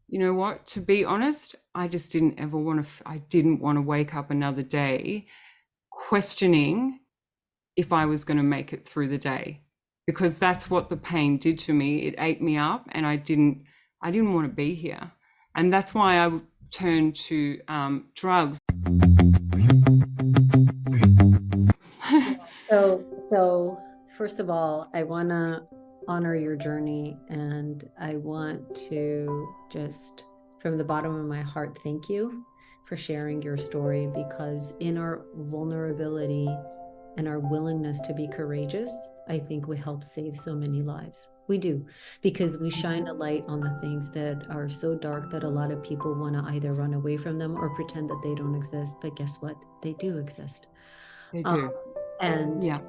you know what, to be honest, I just didn't ever want to, I didn't want to wake up another day questioning if I was going to make it through the day, because that's what the pain did to me. It ate me up, and I didn't want to be here. And that's why I turned to drugs. So first of all, I want to honor your journey, and I want to just, from the bottom of my heart, thank you for sharing your story, because in our vulnerability and our willingness to be courageous, I think we help save so many lives. We do, because we shine a light on the things that are so dark that a lot of people want to either run away from them or pretend that they don't exist. But guess what? They do exist. They Um, do. and Yeah.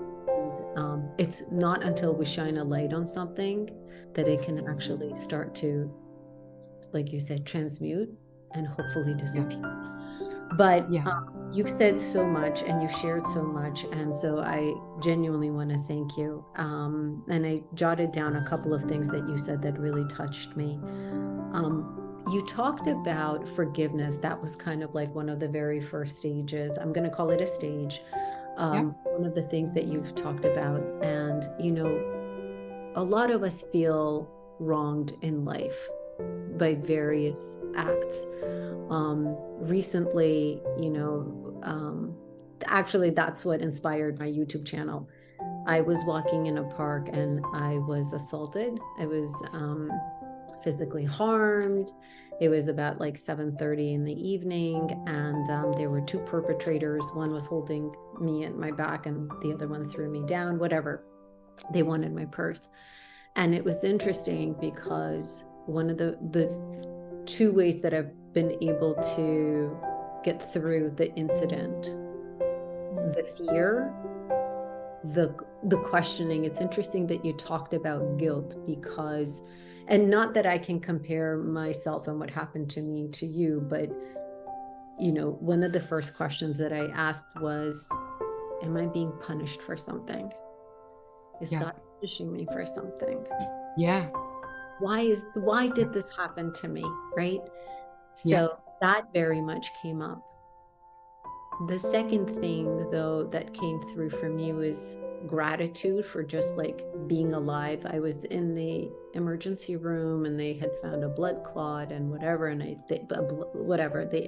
it's not until we shine a light on something that it can actually start to, like you said, transmute and hopefully Yeah. disappear. But Yeah. you've said so much and you've shared so much. And so I genuinely want to thank you. And I jotted down a couple of things that you said that really touched me. You talked about forgiveness. That was kind of like one of the very first stages. I'm going to call it a stage. Yeah. One of the things that you've talked about. And, you know, a lot of us feel wronged in life by various acts. Recently, actually, that's what inspired my YouTube channel. I was walking in a park and I was assaulted. I was physically harmed. It was about like 7:30 in the evening, and there were two perpetrators. One was holding me at my back, and the other one threw me down. Whatever. They wanted my purse, and it was interesting because one of the two ways that I've been able to get through the incident, the fear, the questioning. It's interesting that you talked about guilt, because, and not that I can compare myself and what happened to me to you, but you know, one of the first questions that I asked was, am I being punished for something? Is Yeah. God punishing me for something? Yeah. Why did this happen to me, right? Yeah. So that very much came up. The second thing, though, that came through for me was gratitude for just like being alive. I was in the emergency room and they had found a blood clot and whatever, and I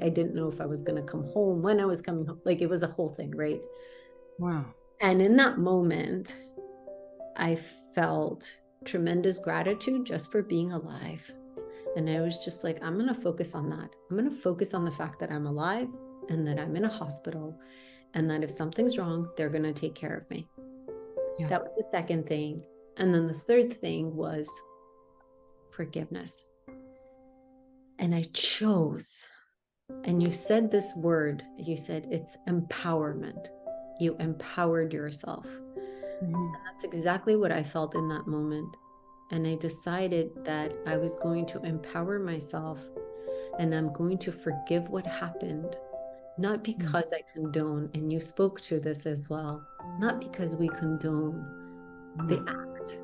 didn't know if I was going to come home, when I was coming home. Like, it was a whole thing, right? Wow. And in that moment, I felt tremendous gratitude just for being alive. And I was just like, I'm going to focus on that. I'm going to focus on the fact that I'm alive and that I'm in a hospital, and that if something's wrong, they're going to take care of me. Yeah. That was the second thing. And then the third thing was forgiveness. And I chose, and you said this word, you said it's empowerment. You empowered yourself. Mm-hmm. And that's exactly what I felt in that moment. And I decided that I was going to empower myself, and I'm going to forgive what happened, not because I condone, and you spoke to this as well, not because we condone the No. act,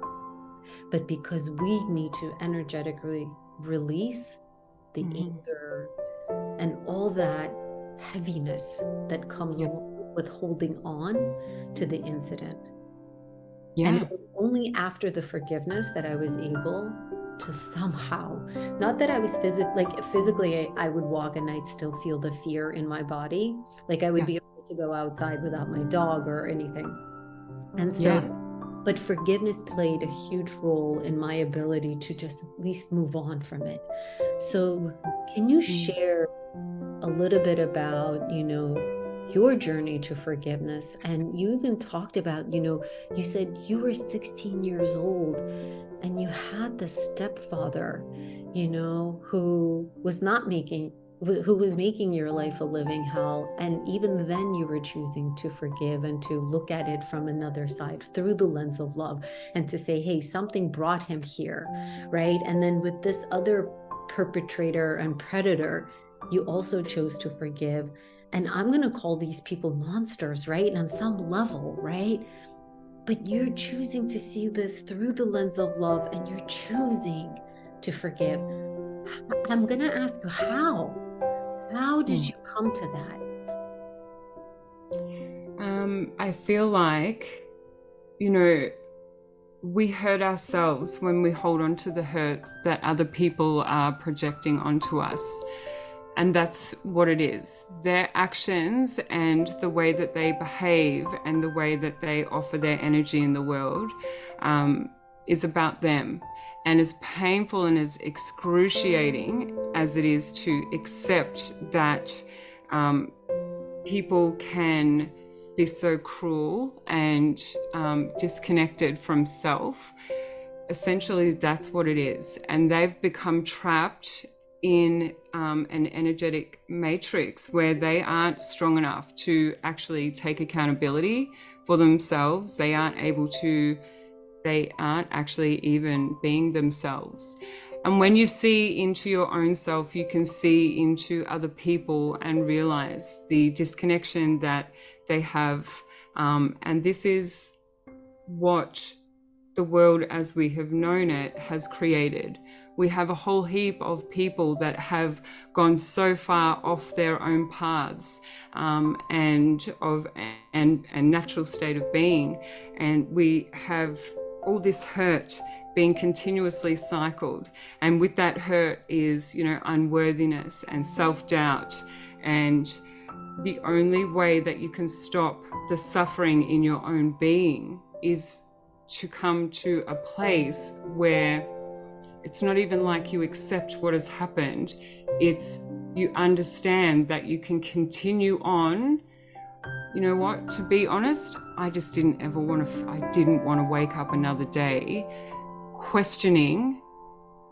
but because we need to energetically release the Mm-hmm. anger and all that heaviness that comes Yeah. along with holding on to the incident. And Yeah. it was only after the forgiveness that I was able to somehow, not that I was physically, I would walk and I'd still feel the fear in my body. Like I would Yeah. be able to go outside without my dog or anything. And so, Yeah. but forgiveness played a huge role in my ability to just at least move on from it. So, can you Mm. share a little bit about, your journey to forgiveness? And you even talked about, you said you were 16 years old and you had the stepfather, who was not making who was making your life a living hell. And even then you were choosing to forgive and to look at it from another side through the lens of love, and to say, hey, something brought him here, right? And then with this other perpetrator and predator, you also chose to forgive. And I'm going to call these people monsters, right? And on some level, right? But you're choosing to see this through the lens of love, and you're choosing to forgive. I'm going to ask you, how did Hmm. you come to that? I feel like, we hurt ourselves when we hold on to the hurt that other people are projecting onto us. And that's what it is. Their actions and the way that they behave and the way that they offer their energy in the world is about them. And as painful and as excruciating as it is to accept that people can be so cruel and disconnected from self, essentially that's what it is. And they've become trapped in an energetic matrix where they aren't strong enough to actually take accountability for themselves. They aren't actually even being themselves. And when you see into your own self, you can see into other people and realize the disconnection that they have. And this is what the world as we have known it has created. We have a whole heap of people that have gone so far off their own paths and natural state of being, and we have all this hurt being continuously cycled. And with that hurt is, unworthiness and self-doubt. And the only way that you can stop the suffering in your own being is to come to a place where it's not even like you accept what has happened. It's you understand that you can continue on. You know what? To be honest, I just didn't want to wake up another day questioning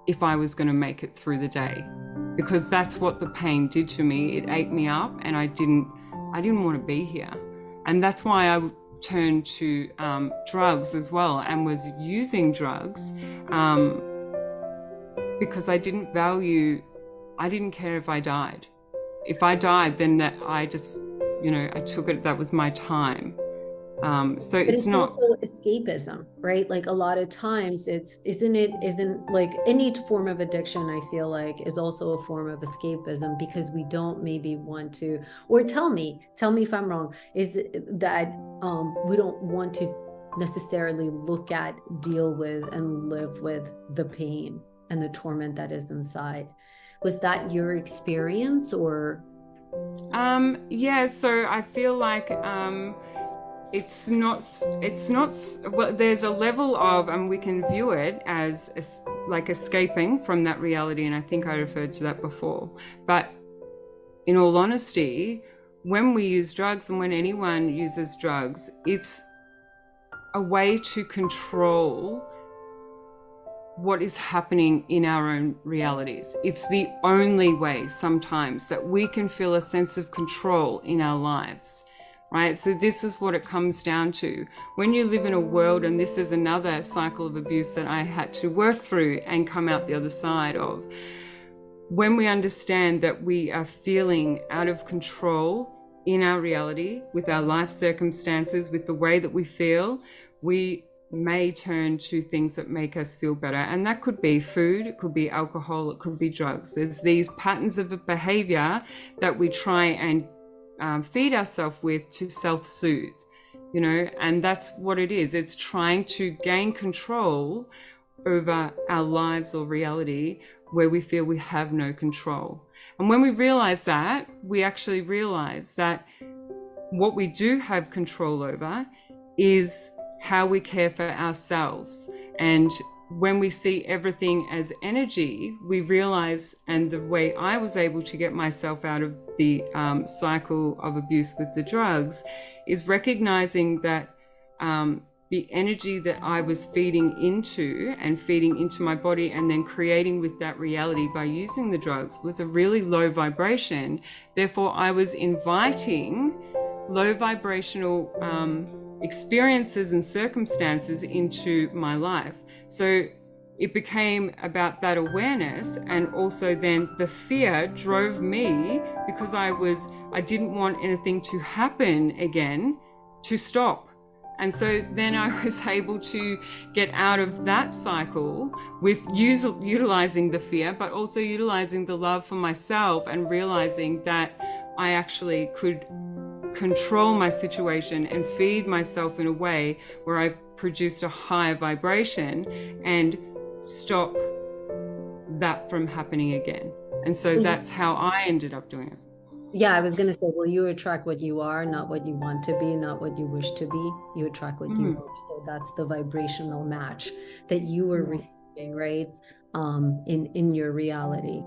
if I was going to make it through the day, because that's what the pain did to me. It ate me up, and I didn't want to be here. And that's why I turned to drugs as well, and was using drugs because I didn't care if I died. If I died, then that I just, I took it, that was my time. So But it's it's not. also escapism, right? Like a lot of times isn't like any form of addiction, I feel like, is also a form of escapism, because we don't maybe want to, or tell me if I'm wrong, is that we don't want to necessarily look at, deal with, and live with the pain and the torment that is inside. Was that your experience, or? Yeah, so I feel like it's not well, there's a level of, and we can view it as like escaping from that reality, and I think I referred to that before. But in all honesty, when we use drugs, and when anyone uses drugs, it's a way to control what is happening in our own realities. It's the only way sometimes that we can feel a sense of control in our lives, right? So this is what it comes down to. When you live in a world, and this is another cycle of abuse that I had to work through and come out the other side of, when we understand that we are feeling out of control in our reality, with our life circumstances, with the way that we feel, we may turn to things that make us feel better. And that could be food, it could be alcohol, it could be drugs. There's these patterns of behavior that we try and feed ourselves with to self-soothe, and that's what it is. It's trying to gain control over our lives or reality where we feel we have no control. And when we realize that, we actually realize that what we do have control over is how we care for ourselves. And when we see everything as energy, we realize, and the way I was able to get myself out of the cycle of abuse with the drugs is recognizing that the energy that I was feeding into my body, and then creating with that reality by using the drugs, was a really low vibration. Therefore, I was inviting low vibrational experiences and circumstances into my life. So it became about that awareness, and also then the fear drove me, because I didn't want anything to happen again, to stop. And so then I was able to get out of that cycle with utilizing the fear, but also utilizing the love for myself and realizing that I actually could control my situation and feed myself in a way where I produced a higher vibration and stop that from happening again. And so that's how I ended up doing it. Yeah, I was going to say, well, you attract what you are, not what you want to be, not what you wish to be. You attract what you are. So that's the vibrational match that you were receiving, right? In your reality.